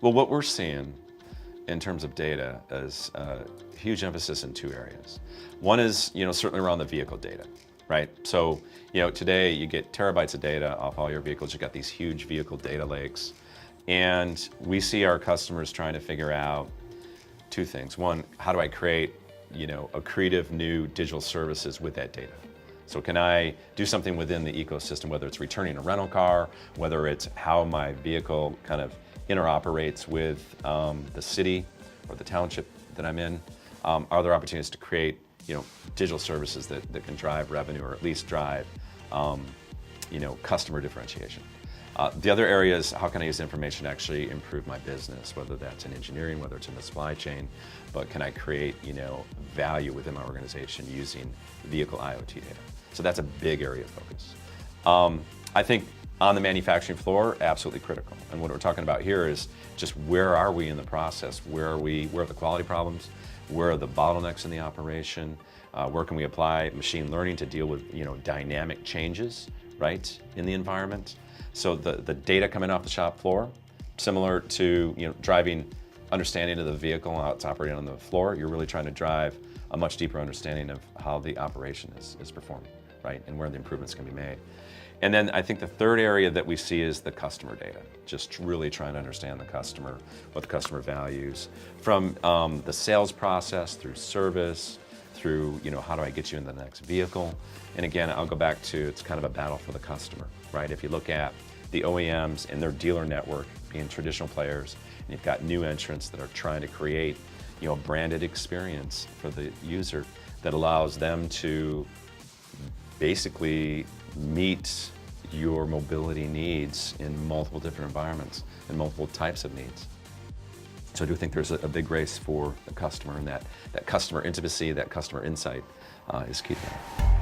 Well, what we're seeing in terms of data is a huge emphasis in two areas. One is, certainly around the vehicle data, right? So, today you get terabytes of data off all your vehicles. You've got these huge vehicle data lakes. And we see our customers trying to figure out two things. One, how do I create, a creative new digital services with that data? So can I do something within the ecosystem, whether it's returning a rental car, whether it's how my vehicle kind of interoperates with the city or the township that I'm in? Are there opportunities to create, digital services that can drive revenue or at least drive, customer differentiation? The other area is how can I use information to actually improve my business, whether that's in engineering, whether it's in the supply chain, but can I create, value within my organization using vehicle IoT data? So that's a big area of focus. I think on the manufacturing floor, absolutely critical. And what we're talking about here is just where are we in the process? Where are the quality problems? Where are the bottlenecks in the operation? Where can we apply machine learning to deal with, dynamic changes, right, in the environment? So the data coming off the shop floor, similar to driving understanding of the vehicle and how it's operating on the floor, you're really trying to drive a much deeper understanding of how the operation is performing, right, and where the improvements can be made. And then I think the third area that we see is the customer data, just really trying to understand the customer, what the customer values, from the sales process through service, through how do I get you in the next vehicle. And again, I'll go back to it's kind of a battle for the customer, right? If you look at the OEMs and their dealer network being traditional players, and you've got new entrants that are trying to create a branded experience for the user that allows them to basically meet your mobility needs in multiple different environments and multiple types of needs. So I do think there's a big race for the customer, and that customer intimacy, that customer insight is key to that.